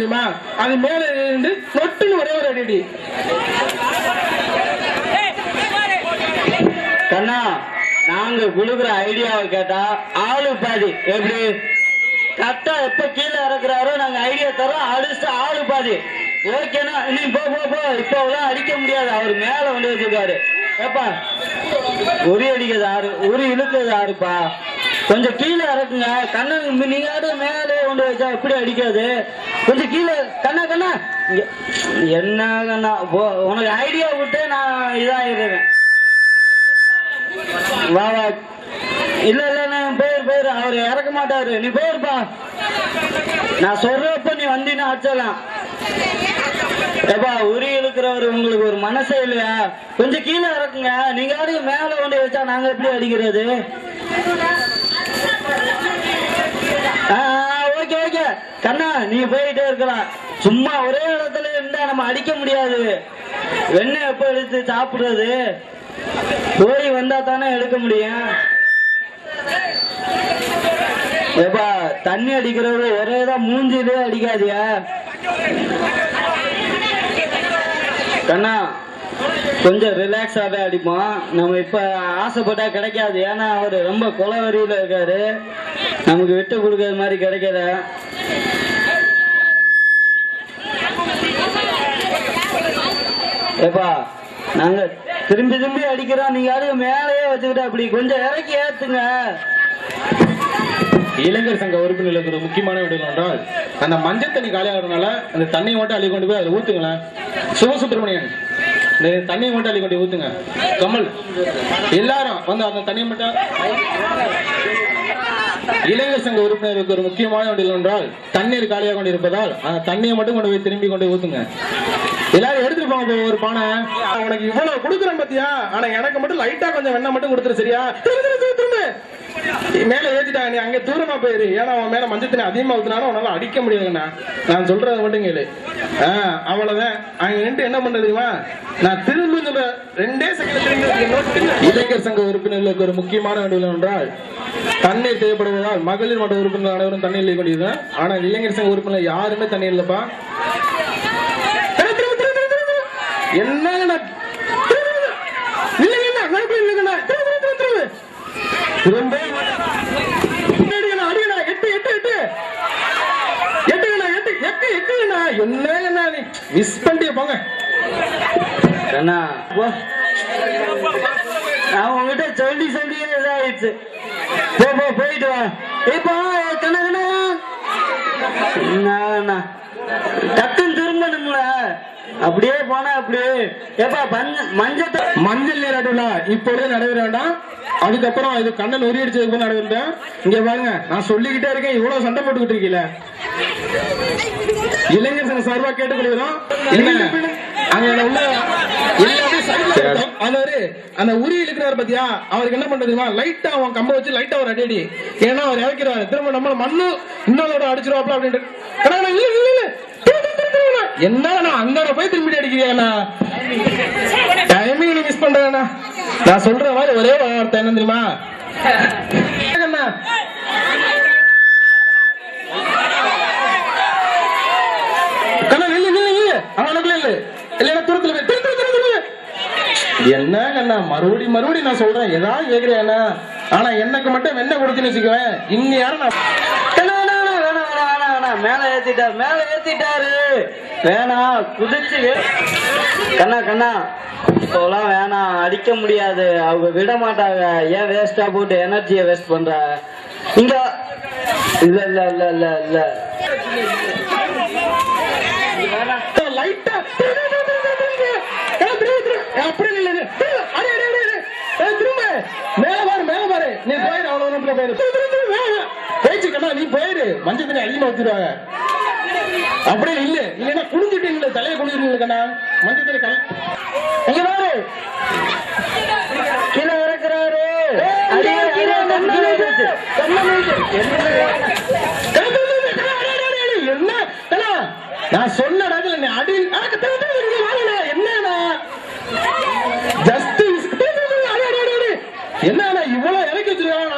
தெரியுமா? அது மேல இருந்து நொட்டுன்னு ஒரே ஒரு அடி. கண்ணா, நாங்க குடுக்குற ஐடியாவை கேட்டா ஆளு பாதி. எப்படி கரெக்டா எப்ப கீழே இறக்குறாரோ நாங்க ஐடியா தரோம், அடிச்சுட்டு ஆளு பாதி. ஓகேனா நீ போ போ போ. இப்ப அடிக்க முடியாது, அவர் மேல வந்து வச்சிருக்காரு. ஏப்பா உரி அடிக்கிறது ஆறு, உரி இழுக்கிறது ஆறுப்பா. கொஞ்சம் கீழே இறக்குங்க. கண்ணன் நீங்க மேலே கொண்டு வச்சா எப்படி அடிக்காது? கொஞ்சம் கீழே. கண்ணா கண்ணா என்ன கண்ணா, உனக்கு ஐடியா விட்டு நான் இதாகிறேன். வா வா. இல்ல இல்ல நான் போயிரு, அவரு இறக்க மாட்டாரு. நீ போயிருப்பா. நான் சொல்றப்ப நீ வந்தீங்கன்னா அடிச்சலாம். ஏப்பா உரி இழுக்கிறவரு உங்களுக்கு ஒரு மனசே இல்லையா? கொஞ்சம் கீழே இறக்குங்க. நீங்க மேல கொண்டு வச்சா நாங்க எப்படி அடிக்கிறது? ஓகே ஓகே கண்ணா, நீ போயிட்டே இருக்கலாம். சும்மா ஒரே இடத்துல இருந்தா நம்ம அடிக்க முடியாது. வெண்ணெய் எப்ப எடுத்து சாப்பிடுறது? போய் வந்தா தானே எடுக்க முடியும். ஏப்பா தண்ணி அடிக்கிறது ஒரேதான் மூஞ்சிலே அடிக்காதியா கண்ணா? கொஞ்சம் ரிலாக்ஸாவே அடிப்போம். நம்ம இப்ப ஆசைப்பட்டா கிடைக்காது. ஏன்னா அவரு ரொம்ப கொலவரியில இருக்காரு. நமக்கு விட்டு கொடுக்கறது மாதிரி கிடைக்கல. ஏப்பா நாங்க திரும்பி திரும்பி அடிக்கிறோம், நீங்க மேலேயே வச்சுக்கிட்டு அப்படி கொஞ்சம் இறக்கி ஏத்துங்க. இளைஞர் சங்க உறுப்பினர்களுக்கு ஒரு முக்கியமான விடயம் என்றால், அந்த மஞ்சள் தண்ணி காலியாகிறதுனால அந்த தண்ணியை மட்டும் அள்ளி கொண்டு போய் அதை ஊத்துங்களேன். சிவசுப்பிரமணியன் இந்த தண்ணியை மட்டும் அள்ளி கொண்டு ஊத்துங்க. கமல் எல்லாரும் வந்து அந்த தண்ணியை மட்டும். இளைஞர் சங்க உறுப்பினருக்கு ஒரு முக்கியமான விடயம் என்றால், தண்ணீர் காலியாக கொண்டு இருப்பதால் அந்த தண்ணியை மட்டும் கொண்டு போய் திரும்பி கொண்டு ஊத்துங்க. எல்லாரும் எடுத்துட்டு போங்க ஒரு பானை. உனக்கு இவ்வளவு கொடுக்குறேன் பாத்தியா? ஆனா எனக்கு மட்டும் லைட்டா கொஞ்சம் வெண்ணெய் மட்டும் கொடுத்துரு, சரியா? மேல ஏத்திட்டாங்க, நீ அங்க தூரமா போயிரு. ஏன்னா அவன் மேல மஞ்சள் தண்ணி அதிகமா ஊத்துனாலும் அவனால அடிக்க முடியாதுண்ணா. நான் சொல்றதை மட்டும் கேளு. அவ்வளவுதான். அங்க நின்று என்ன பண்றது தெரியுமா? நான் திரும்ப சொல்றேன், 2 செகண்ட். இளைஞர் சங்க உறுப்பினர்களுக்கு ஒரு முக்கியமான வேண்டுகோள் என்றால், தண்ணீர் தேவைப்படுவதால் மகளிர் மன்ற உறுப்பினர்கள் அனைவரும் தண்ணீர் கொண்டிருக்கேன். ஆனா இளைஞர் சங்க உறுப்பினர் யாருமே தண்ணீர் இல்லப்பா. என்ன போங்க. நான் உங்ககிட்ட சொல்லி சொல்லியே இதாயிடுச்சு. போயிட்டு வா. இப்போ டக்குன்னு திரும்பணும்ல. அப்படியே போனா அப்படியே. ஏப்பா மஞ்சள் நீர் நடுவுல இப்பொழுது நடைபெற வேண்டாம். அதுக்கப்புறம் இது கண்ணன் உரியடிச்சதுக்கு நடைபெறேன். இங்க பாருங்க, நான் சொல்லிக்கிட்டே இருக்கேன், இவ்வளவு சண்டை போட்டுக்கிட்டு இருக்கீங்கள. இளைஞர் சங்க சார்பா கேட்டுக்கொள்கிறோம். அந்த உரி இழுக்கிறார் பத்தியா, அவருக்கு என்ன பண்றதுமா? லைட்டா அவன் கம்ப வச்சு லைட்டா ஒரு அடி. ஏன்னா அவர் இறக்கிறாரு, திரும்ப நம்ம மண்ணு இன்னொரு அடிச்சிருவாப்ல அப்படின்ட்டு. என்ன அங்க போய் திரும்பி அடிக்கிறியா? டைமிங் மிஸ் பண்றேன்னா நான் சொல்ற மாதிரி ஒரே வார்த்தை என்ன தெரியுமா? என்ன கண்ணா மறுபடி நான் சொல்றேன், ஏதாவது கேக்குறேன். ஆனா எனக்கு மட்டும் வெண்ணெய் கொடுத்துன்னு வச்சுக்குவேன். இன்னும் யாரும் மேல ஏத்திட்டாரு. வேணாம் குதிச்சு. கண்ணா இப்பெல்லாம் வேணாம், அடிக்க முடியாது. அவங்க விட மாட்டாங்க. ஏன் வேஸ்டா போட்டு எனர்ஜியை வேஸ்ட் பண்ற? இங்க இல்ல இல்ல இல்ல இல்ல இல்ல லைட்டா அப்படி இல்ல. திரும்ப மேல பாரு. நீ போயிரு, அவ்வளவு போயிரு. போயிடுச்சு கண்ணா, நீ போயிரு. மஞ்சள் தண்ணி அதிகமா ஊத்திடுவாங்க. அப்படியே இல்ல இல்லன்னா குடிஞ்சிட்டீங்களே, தலையை குடிச்சிருக்கீங்க கண்ணா. மஞ்சள் தண்ணி இங்க பாரு, கீழே இறக்குறாரு. என்ன கண்ணா, நான் சொன்ன இடத்துல நீ அடி என்ன ஜஸ்ட் என்ன இவ்வளவு இறக்கி வச்சிருக்காங்க.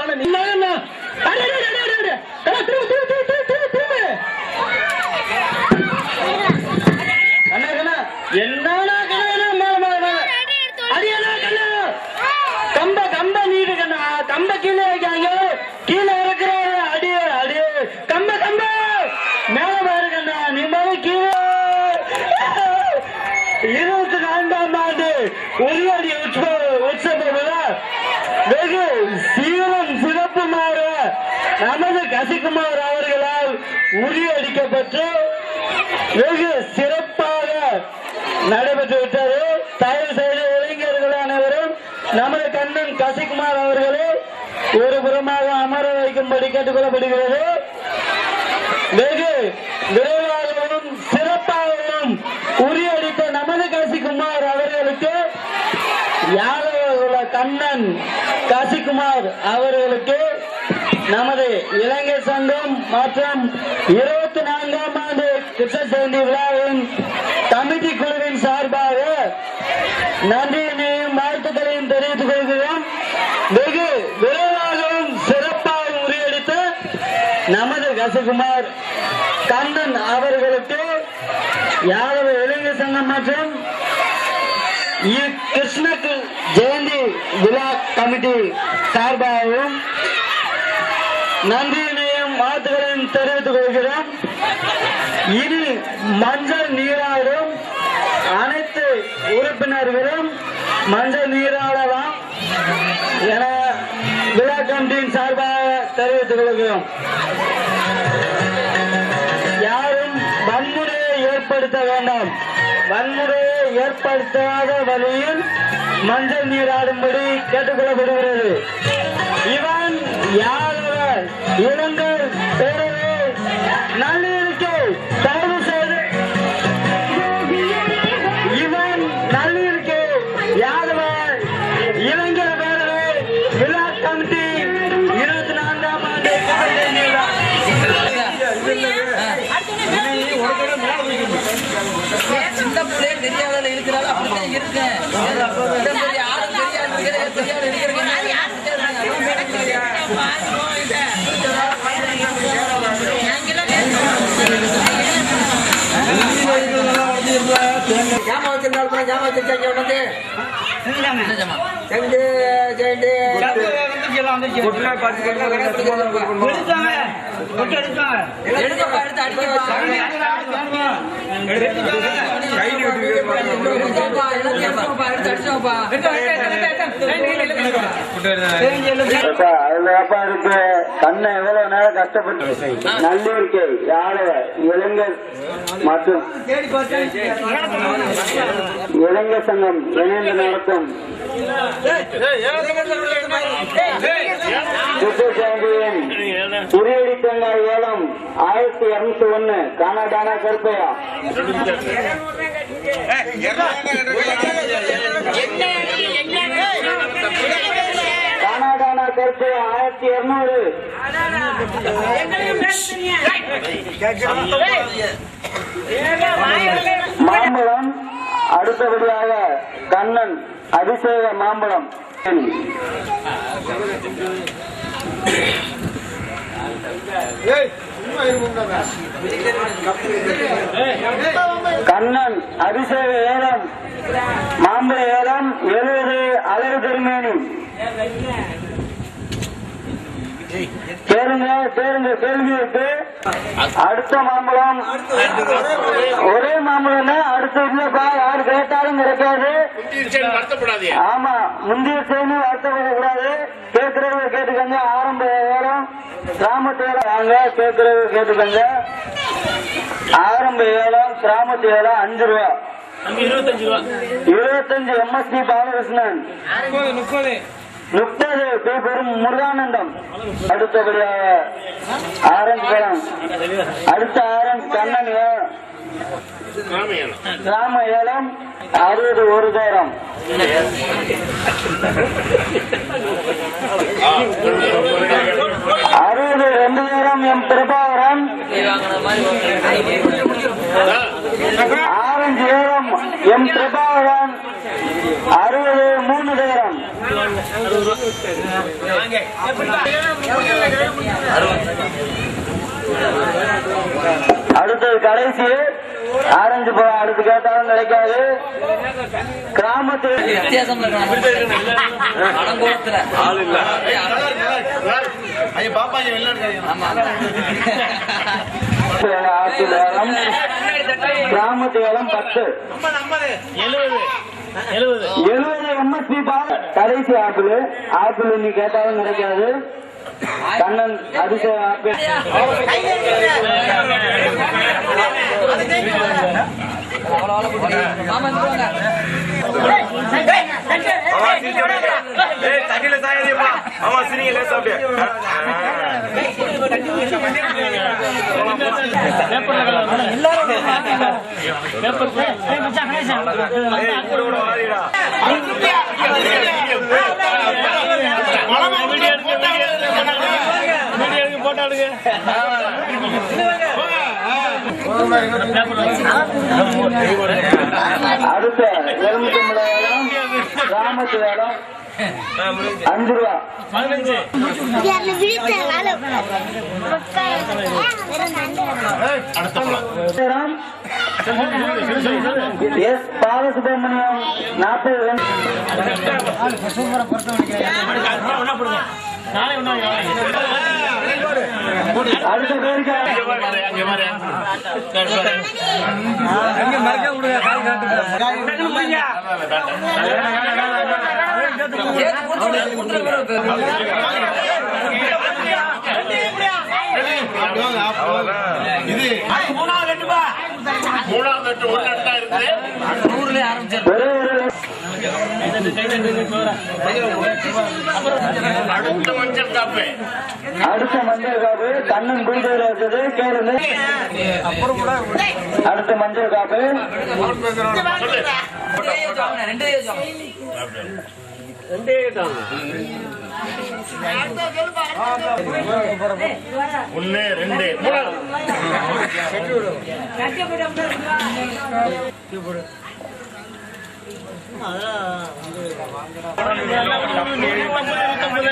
24ஆம் ஆண்டு உரியடி உற்சவ விழா வெகு சீரும் சிறப்புமாக நமது கசிகுமார் அவர்களால் உரியடிக்கப்பட்டு வெகு சிறப்பாக நடைபெற்று விட்டது. தயவு செய்து இளைஞர்கள் அனைவரும் நமது கண்ணன் கசிகுமார் அவர்களை ஒரு புறமாக அமர வைக்கும்படி கேட்டுக்கொள்ளப்படுகிறது. வெகு விரைவாகவும் சிறப்பாகவும் உரியடித்த நமது கசிகுமார் அவர்களுக்கு யாதவ கண்ணன் கசிகுமார் அவர்களுக்கு நமது இளைஞர் சங்கம் மற்றும் 24ஆம் ஆண்டு கிருஷ்ண ஜெயந்தி விழாவின் கமிட்டி குழுவின் சார்பாக நன்றியினையும் வாழ்த்துக்களையும் தெரிவித்துக் கொள்கிறோம். வெகு விரைவாகவும் சிறப்பாக முறியடித்த நமது கசிகுமார் கண்ணன் அவர்களுக்கு யாதவ இளைஞர் சங்கம் மற்றும் கிருஷ்ண ஜெயந்தி விழா கமிட்டி சார்பாகவும் நன்றியினையும் வாழ்த்துக்களையும் தெரிவித்துக் கொள்கிறோம். இனி மஞ்சள் நீராடும் அனைத்து உறுப்பினர்களும் மஞ்சள் நீராடலாம் என விழா கமிட்டியின் சார்பாக தெரிவித்துக் கொள்கிறோம். யாரும் வன்முறையை ஏற்படுத்த வேண்டாம். வன்முறையை ஏற்படுத்தாத வழியில் மஞ்சள் நீராடும்படி கேட்டுக்கொள்ளப்படுகிறது. இவன் யாதவ இளைஞர் பேரவை நல்லிருக்கை தயவு செய்து இவன் நல்லிருக்கை யாதவ இளைஞர் பேரவை விழா கமிட்டி 24ஆம் ஆண்டு சின்ன பிள்ளை தெரியாத இருக்கிறாள். அப்படித்தான் இருக்கேன். ஜாமா வச்சிருந்தாலும் ஜாமா வச்சிருக்காங்க வந்து கண்ணை எவ்வளவு நேரம் கஷ்டப்பட்டு நல்லிருக்கை யாதவ இளைஞர் மற்றும் இளைஞர் சங்கம் இணைந்து நடத்தும் ஜெயந்தியின் உரியடி தேங்காய் ஏலம் 1201 கானாடானா கருப்பையா கானாடானா கருப்பையா 1200 மாம்பழம். அடுத்தபடியாக கண்ணன் அபிஷேக மாம்பழம் கண்ணன் அபிஷேக ஏலம் மாம்பழ ஏலம் 70 அழகு திருமேனி. கேளுங்க கேள்வி இருக்கு. அடுத்த மாம்பழம் ஒரே மாம்பழம் அடுத்த இல்லப்பா, யாரு கேட்டாலும் கிடைக்காது. ஆமா, முந்தைய செய்தி வருத்தப்படக்கூடாது. கேட்கறவங்க கேட்டுக்கங்க. ஆரம்ப ஏலம் கிராமத்தோட வாங்க, கேட்கறவங்க கேட்டுக்கங்க. ஆரம்ப ஏலம் கிராமத்து ஏலம் 5 ரூபா. 25 MSD பாலகிருஷ்ணன், 30 பேரும் முருகானந்தம். அடுத்தபடியாக ஆரஞ்சு பழம். அடுத்த ஆரஞ்சு கண்ணன் கிராம ஏலம் 60 ஒரு தூரம். 60 2 தூரம் எம் பிரபாகரன். ஆரஞ்சு ஏலம் எம் பிரபாகரன் 60 3 தூரம். அடுத்தது கடைசி ஆரஞ்சு பழம். அடுத்து கேட்டாலும் கிடைக்காது. கிராமத்து வித்தியாசம் பாப்பா கிராமத்து வேலம் 10 70 MSP கடைசி ஆப்பிள் நீ கேட்டாலும் கிடைக்காது. கண்ணன் அதிசய ஆப்பிள் அடுத்த எலுமிச்சம்பழம் கிராமத்து வேலம் 5 ரூபா. எஸ் பாலசுப்ரமணியம் 40. அடுத்த பேருக்கு அடுத்த மஞ்சள் காப்பு கண்ணன் குழுதேர் வச்சது கேளுங்க. அடுத்த மஞ்சள் காப்பு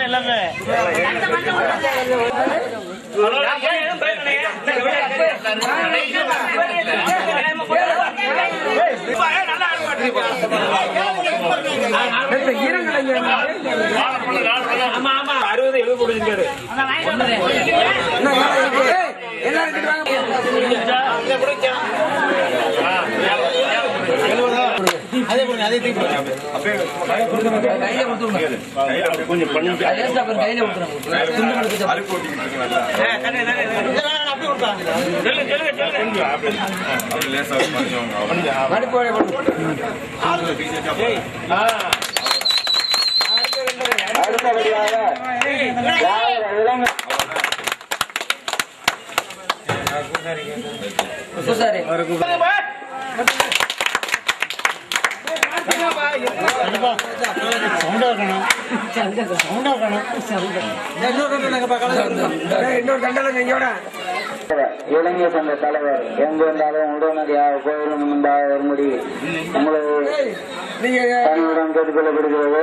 எல்லாமே கொஞ்சம் அடுத்தபடியாக இளைஞர் சங்க தலைவர் எங்க இருந்தாலும் உடனடியாக கோயிலும் முன்பாக வரும்படி உங்களை தன்னுடன் கேட்டுக்கொள்ளப்படுகிறது.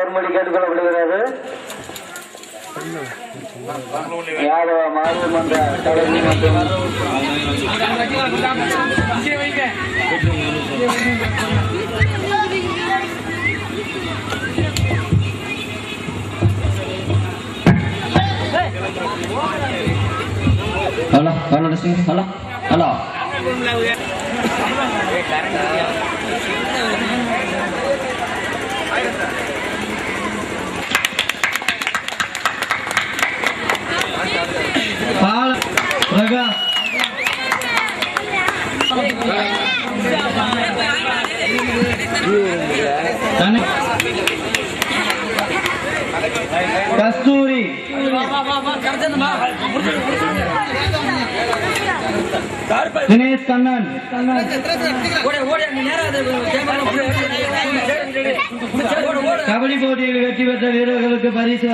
வரும்படி கேட்டுக்கொள்ளப்படுகிறது. யாதவ மாநிலமன்ற தலைமை மற்றும் ஹலோ கஸ்தூரி தினேஷ் கண்ணன் கபடி போட்டியில் வெற்றி பெற்ற வீரர்களுக்கு பரிசு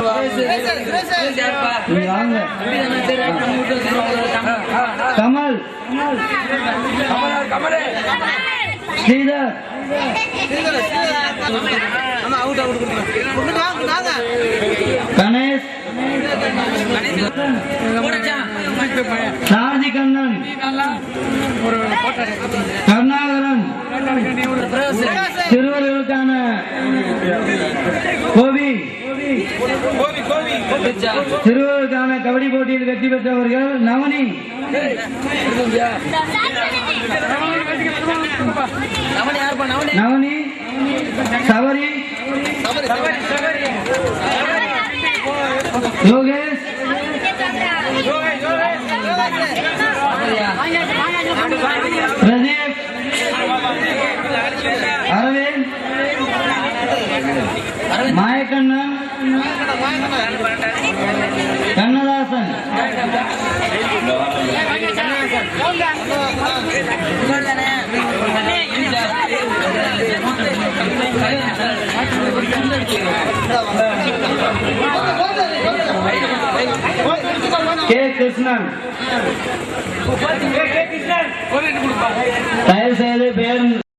கமல் ஸ்ரீதர் கணேஷ் சாதி கண்ணன், கருணாகரன், சிறுவர்களுக்கான கோவி, சிறுவர்களுக்கான கபடி போட்டியில் வெற்றி பெற்றவர்கள் நவனி, நவனி, சவரி, யோகேஷ், பிரதீப், அரவிந்த், மாயக்கண்ணன், கண்ணதாசன், கே கிருஷ்ணன். தயவு செய்து பேரும்